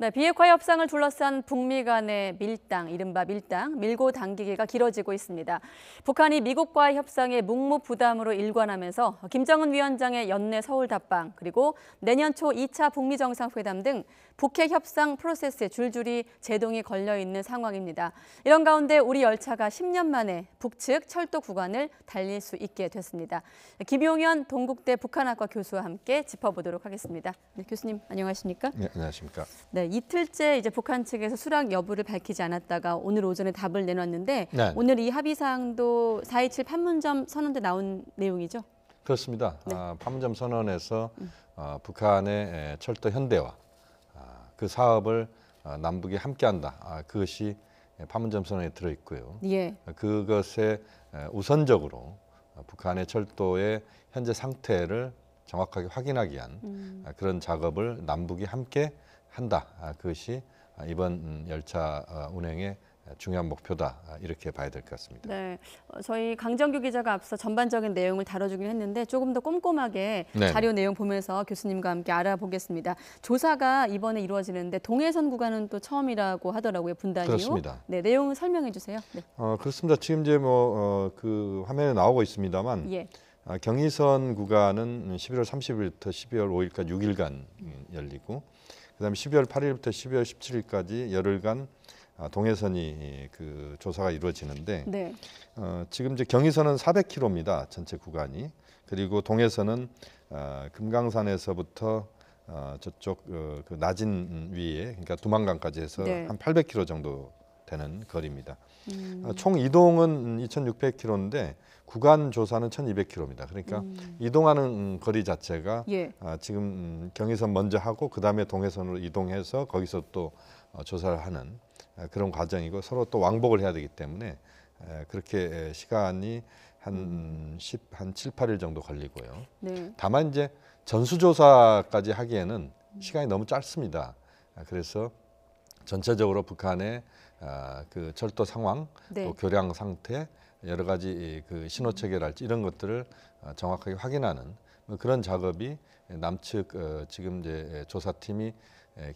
네, 비핵화 협상을 둘러싼 북미 간의 밀당, 이른바 밀당, 밀고 당기기가 길어지고 있습니다. 북한이 미국과의 협상에 묵묵부담으로 일관하면서 김정은 위원장의 연내 서울 답방, 그리고 내년 초 2차 북미 정상회담 등 북핵 협상 프로세스에 줄줄이 제동이 걸려 있는 상황입니다. 이런 가운데 우리 열차가 10년 만에 북측 철도 구간을 달릴 수 있게 됐습니다. 김용현 동국대 북한학과 교수와 함께 짚어보도록 하겠습니다. 네, 교수님 안녕하십니까? 네, 안녕하십니까? 네, 이틀째 이제 북한 측에서 수락 여부를 밝히지 않았다가 오늘 오전에 답을 내놨는데 네. 오늘 이 합의 사항도 4.27 판문점 선언대 나온 내용이죠? 그렇습니다. 네. 판문점 선언에서 북한의 철도 현대화, 그 사업을 남북이 함께한다. 그것이 판문점 선언에 들어있고요. 예. 그것에 우선적으로 북한의 철도의 현재 상태를 정확하게 확인하기 위한 그런 작업을 남북이 함께 한다. 그것이 이번 열차 운행의 중요한 목표다. 이렇게 봐야 될 것 같습니다. 네, 저희 강정규 기자가 앞서 전반적인 내용을 다뤄주긴 했는데 조금 더 꼼꼼하게 네. 자료 내용 보면서 교수님과 함께 알아보겠습니다. 조사가 이번에 이루어지는데 동해선 구간은 또 처음이라고 하더라고요. 분단 이후. 그렇습니다. 네, 내용 설명해 주세요. 네. 그렇습니다. 지금 이제 그 화면에 나오고 있습니다만 예. 경의선 구간은 11월 30일부터 12월 5일까지 6일간 열리고 그다음에 12월 8일부터 12월 17일까지 열흘간 동해선이 그 조사가 이루어지는데 네. 지금 이제 경의선은 400km입니다. 전체 구간이. 그리고 동해선은 금강산에서부터 저쪽 그 낮은 위에 그러니까 두만강까지 해서 네. 한 800km 정도 되는 거리입니다. 총 이동은 2,600km인데 구간 조사는 1,200km입니다. 그러니까 이동하는 거리 자체가 예. 지금 경의선 먼저 하고 그다음에 동해선으로 이동해서 거기서 또 조사를 하는 그런 과정이고 서로 또 왕복을 해야 되기 때문에 그렇게 시간이 한 7, 8일 정도 걸리고요. 네. 다만 이제 전수조사까지 하기에는 시간이 너무 짧습니다. 그래서 전체적으로 북한의 그 철도 상황, 네. 또 교량 상태, 여러 가지 그 신호 체계랄지 이런 것들을 정확하게 확인하는 그런 작업이 남측 지금 이제 조사팀이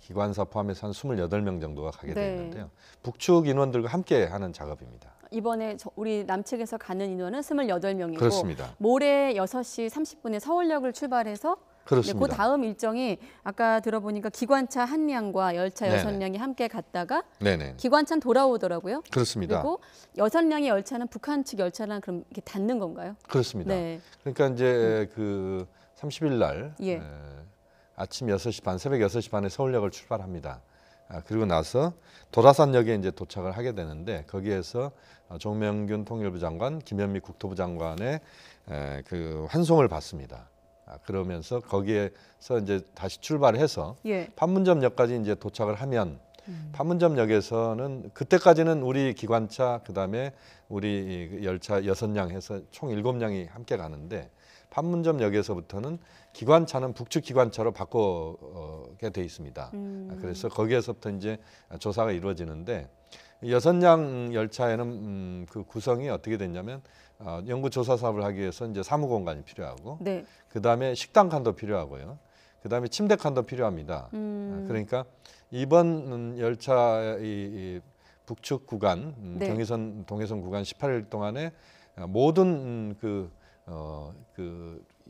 기관사 포함해서 한 28명 정도가 가게 네. 되는데요. 북측 인원들과 함께 하는 작업입니다. 이번에 우리 남측에서 가는 인원은 28명이고 그렇습니다. 모레 6시 30분에 서울역을 출발해서 그렇습니다. 그 다음 일정이 아까 들어보니까 기관차 1량과 열차 6량이 함께 갔다가 네네. 기관차는 돌아오더라고요. 그렇습니다. 그리고 6량의 열차는 북한 측 열차랑 그럼 이렇게 닿는 건가요? 그렇습니다. 네. 그러니까 이제 그 30일 날 예. 아침 6시 반, 새벽 6시 반에 서울역을 출발합니다. 그리고 나서 도라산역에 이제 도착을 하게 되는데 거기에서 정명균 통일부 장관, 김현미 국토부 장관의 그 환송을 받습니다. 그러면서 거기에서 이제 다시 출발해서 예. 판문점역까지 이제 도착을 하면 판문점역에서는 그때까지는 우리 기관차 그다음에 우리 열차 6량 해서 총 7량이 함께 가는데 판문점역에서부터는 기관차는 북측 기관차로 바꾸게 돼 있습니다. 그래서 거기에서부터 이제 조사가 이루어지는데 6량 열차에는 그 구성이 어떻게 됐냐면 연구 조사 사업을 하기 위해서 이제 사무 공간이 필요하고 네. 그다음에 식당 칸도 필요하고요. 그다음에 침대 칸도 필요합니다. 그러니까 이번 열차 이 북측 구간 네. 경의선 동해선 구간 18일 동안에 모든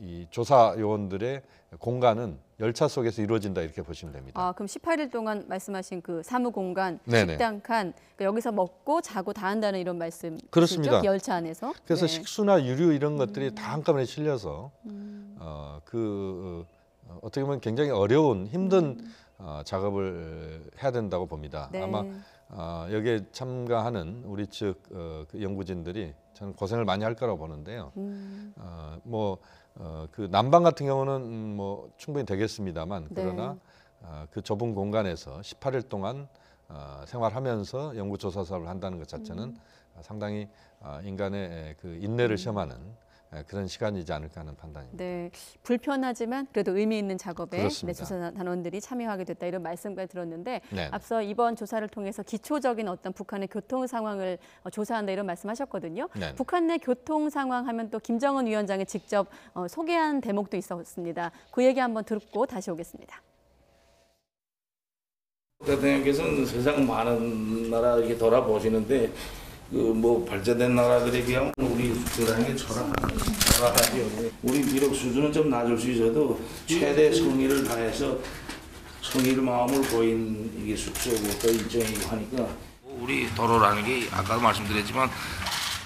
이 조사 요원들의 공간은 열차 속에서 이루어진다 이렇게 보시면 됩니다. 그럼 18일 동안 말씀하신 그 사무 공간, 네네. 식당 칸 그러니까 여기서 먹고 자고 다 한다는 이런 말씀이시죠? 그렇습니다. 열차 안에서. 그래서 네. 식수나 유류 이런 것들이 다 한꺼번에 실려서 어떻게 보면 굉장히 어려운 힘든 작업을 해야 된다고 봅니다. 네. 아마 여기에 참가하는 우리 측 그 연구진들이 저는 고생을 많이 할 거라고 보는데요. 그 난방 같은 경우는 뭐 충분히 되겠습니다만 그러나 네. 그 좁은 공간에서 18일 동안 생활하면서 연구조사 사업을 한다는 것 자체는 상당히 인간의 그 인내를 시험하는 그런 시간이지 않을까 하는 판단입니다. 네, 불편하지만 그래도 의미 있는 작업에 네, 조사 단원들이 참여하게 됐다 이런 말씀까지 들었는데 네네. 앞서 이번 조사를 통해서 기초적인 어떤 북한의 교통 상황을 조사한다 이런 말씀하셨거든요. 네네. 북한 내 교통 상황 하면 또 김정은 위원장이 직접 소개한 대목도 있었습니다. 그 얘기 한번 듣고 다시 오겠습니다. 대통령께서는 세상 많은 나라 이렇게 돌아보시는데 그 뭐 발전된 나라들에 비하면 우리 대단하게 초라하죠. 우리 비록 수준은 좀 낮을 수 있어도 최대 성의를 다해서 성의를 마음을 보인 이게 숙소고 또 일정이고 하니까 우리 도로라는 게 아까도 말씀드렸지만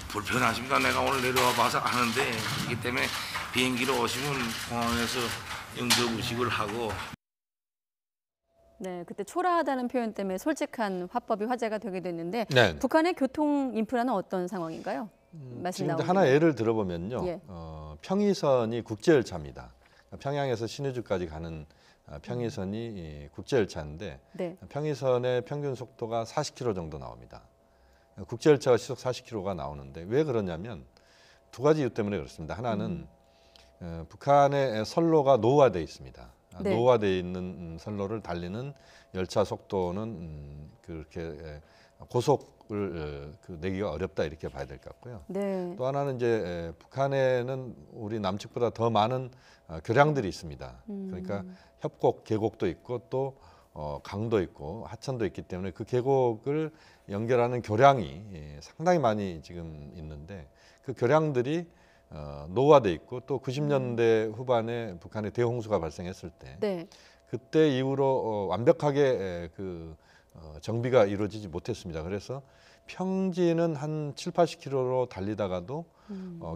불편하십니다. 내가 오늘 내려와 봐서 아는데 이기 때문에 비행기로 오시면 공항에서 응급 의식을 하고. 네, 그때 초라하다는 표현 때문에 솔직한 화법이 화제가 되게 됐는데 네. 북한의 교통 인프라는 어떤 상황인가요? 말씀 지금 나오긴 하나 예를 들어보면요. 예. 평이선이 국제열차입니다. 평양에서 신의주까지 가는 평이선이 국제열차인데 네. 평이선의 평균 속도가 40km 정도 나옵니다. 국제열차가 시속 40km가 나오는데 왜 그러냐면 두 가지 이유 때문에 그렇습니다. 하나는 북한의 선로가 노후화되어 있습니다. 네. 노후화되어 있는 선로를 달리는 열차 속도는 그렇게 고속을 내기가 어렵다 이렇게 봐야 될 것 같고요. 네. 또 하나는 이제 북한에는 우리 남측보다 더 많은 교량들이 있습니다. 그러니까 협곡, 계곡도 있고 또 강도 있고 하천도 있기 때문에 그 계곡을 연결하는 교량이 상당히 많이 지금 있는데 그 교량들이 노후화돼 있고 또 90년대 후반에 북한에 대홍수가 발생했을 때 네. 그때 이후로 완벽하게 정비가 이루어지지 못했습니다. 그래서 평지는 한 7, 80km로 달리다가도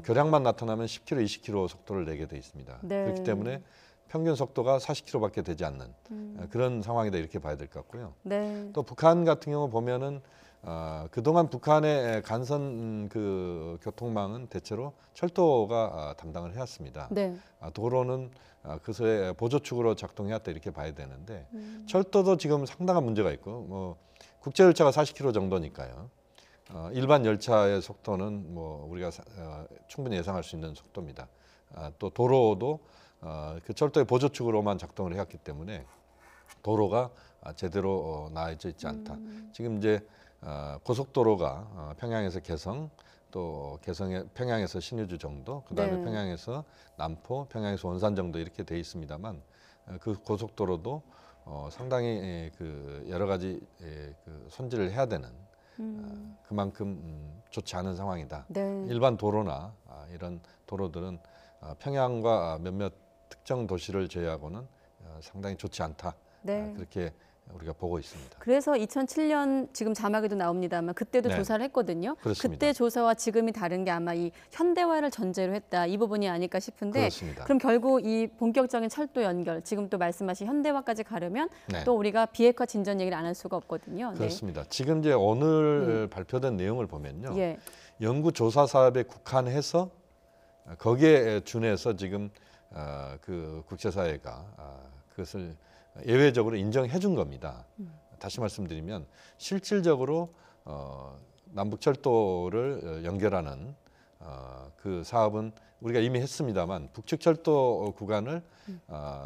교량만 나타나면 10km, 20km 속도를 내게 돼 있습니다. 네. 그렇기 때문에 평균 속도가 40km밖에 되지 않는 그런 상황이다 이렇게 봐야 될 것 같고요. 네. 또 북한 같은 경우 보면은 그동안 북한의 간선 교통망은 대체로 철도가 담당을 해왔습니다. 네. 도로는 그새 보조축으로 작동해왔다 이렇게 봐야 되는데 철도도 지금 상당한 문제가 있고 뭐 국제 열차가 40km 정도니까요. 일반 열차의 속도는 뭐 우리가 충분히 예상할 수 있는 속도입니다. 또 도로도 그 철도의 보조축으로만 작동을 해왔기 때문에 도로가 제대로 나아져 있지 않다. 지금 이제 고속도로가 평양에서 개성, 또 개성에 평양에서 신의주 정도, 그다음에 네. 평양에서 남포, 평양에서 원산 정도 이렇게 돼 있습니다만 그 고속도로도 상당히 그 여러 가지 그 손질을 해야 되는 그만큼 좋지 않은 상황이다. 네. 일반 도로나 이런 도로들은 평양과 몇몇 특정 도시를 제외하고는 상당히 좋지 않다. 네. 그렇게 우리가 보고 있습니다. 그래서 2007년 지금 자막에도 나옵니다만 그때도 네. 조사를 했거든요. 그렇습니다. 그때 조사와 지금이 다른 게 아마 이 현대화를 전제로 했다 이 부분이 아닐까 싶은데 그렇습니다. 그럼 결국 이 본격적인 철도 연결 지금 또 말씀하신 현대화까지 가려면 네. 또 우리가 비핵화 진전 얘기를 안 할 수가 없거든요. 그렇습니다. 지금 이제 오늘 발표된 내용을 보면요. 예. 연구 조사 사업에 국한해서 거기에 준해서 지금 그 국제사회가 그것을 예외적으로 인정해 준 겁니다. 다시 말씀드리면 실질적으로 남북철도를 연결하는 그 사업은 우리가 이미 했습니다만 북측철도 구간을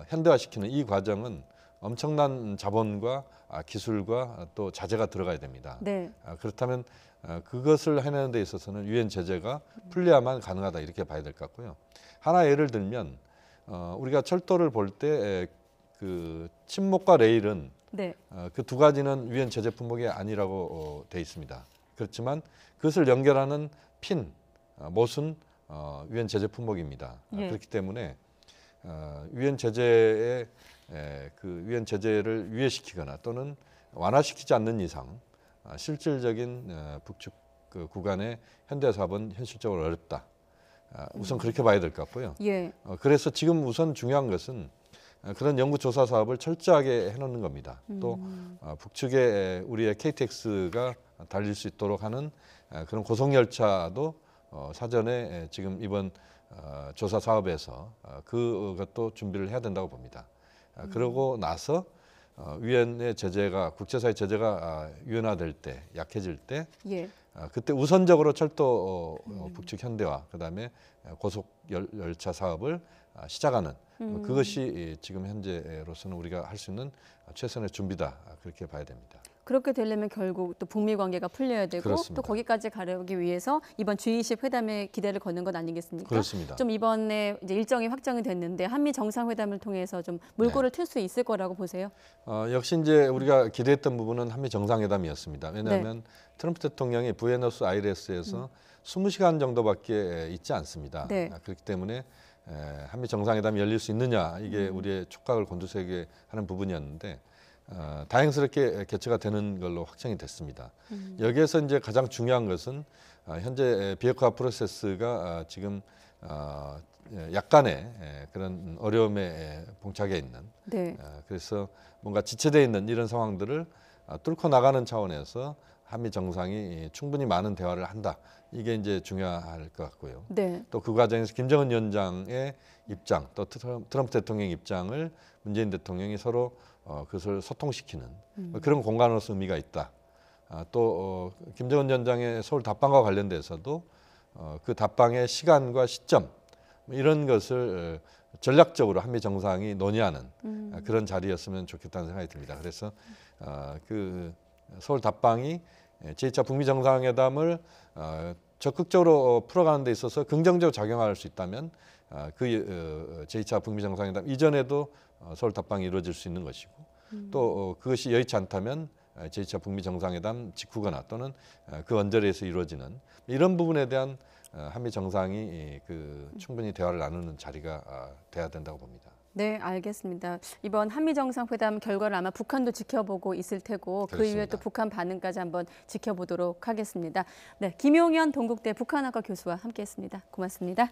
현대화시키는 이 과정은 엄청난 자본과 기술과 또 자재가 들어가야 됩니다. 네. 그렇다면 그것을 해내는 데 있어서는 유엔 제재가 풀려야만 가능하다 이렇게 봐야 될 것 같고요. 하나 예를 들면 우리가 철도를 볼 때 그 친목과 레일은 네. 그 두 가지는 유엔 제재 품목이 아니라고 돼 있습니다. 그렇지만 그것을 연결하는 핀, 못은 유엔 제재 품목입니다. 예. 그렇기 때문에 유엔 제재의 그 유엔 제재를 유예시키거나 또는 완화시키지 않는 이상 실질적인 북측 그 구간의 현대 사업은 현실적으로 어렵다. 우선 그렇게 봐야 될 것 같고요. 예. 그래서 지금 우선 중요한 것은 그런 연구조사 사업을 철저하게 해놓는 겁니다. 또 북측에 우리의 KTX가 달릴 수 있도록 하는 그런 고속열차도 사전에 지금 이번 조사 사업에서 그것도 준비를 해야 된다고 봅니다. 그러고 나서 유엔의 제재가 국제사회 제재가 유연화될 때 약해질 때 예. 그때 우선적으로 철도 북측 현대화 그다음에 고속 열차 사업을 시작하는 그것이 지금 현재로서는 우리가 할 수 있는 최선의 준비다 그렇게 봐야 됩니다. 그렇게 되려면 결국 또 북미 관계가 풀려야 되고 그렇습니다. 또 거기까지 가려기 위해서 이번 G20 회담에 기대를 거는 것 아니겠습니까? 그렇습니다. 좀 이번에 이제 일정이 확정이 됐는데 한미 정상회담을 통해서 좀 물꼬를 틀 수 있을 거라고 보세요? 역시 이제 우리가 기대했던 부분은 한미 정상회담이었습니다. 왜냐하면 트럼프 대통령이 부에노스아이레스에서 20시간 정도밖에 있지 않습니다. 네. 그렇기 때문에 한미 정상회담이 열릴 수 있느냐 이게 우리의 촉각을 곤두세게 하는 부분이었는데 다행스럽게 개최가 되는 걸로 확정이 됐습니다. 여기에서 이제 가장 중요한 것은 현재 비핵화 프로세스가 지금 약간의 그런 어려움에 봉착해 있는 네. 그래서 뭔가 지체되어 있는 이런 상황들을 뚫고 나가는 차원에서 한미 정상이 충분히 많은 대화를 한다. 이게 이제 중요할 것 같고요. 네. 또 그 과정에서 김정은 위원장의 입장, 또 트럼프 대통령의 입장을 문재인 대통령이 서로 그것을 소통시키는 그런 공간으로서 의미가 있다. 또 김정은 위원장의 서울 답방과 관련돼서도 그 답방의 시간과 시점 이런 것을 전략적으로 한미 정상이 논의하는 그런 자리였으면 좋겠다는 생각이 듭니다. 그래서 그 서울 답방이 제2차 북미 정상회담을 적극적으로 풀어가는 데 있어서 긍정적으로 작용할 수 있다면 그 제2차 북미 정상회담 이전에도 서울 답방이 이루어질 수 있는 것이고 또 그것이 여의치 않다면 제2차 북미 정상회담 직후거나 또는 그 언저리에서 이루어지는 이런 부분에 대한 한미 정상이 충분히 대화를 나누는 자리가 돼야 된다고 봅니다. 네, 알겠습니다. 이번 한미 정상회담 결과를 아마 북한도 지켜보고 있을 테고 그 이후에 또 그렇습니다. 북한 반응까지 한번 지켜보도록 하겠습니다. 네, 김용현 동국대 북한학과 교수와 함께했습니다. 고맙습니다.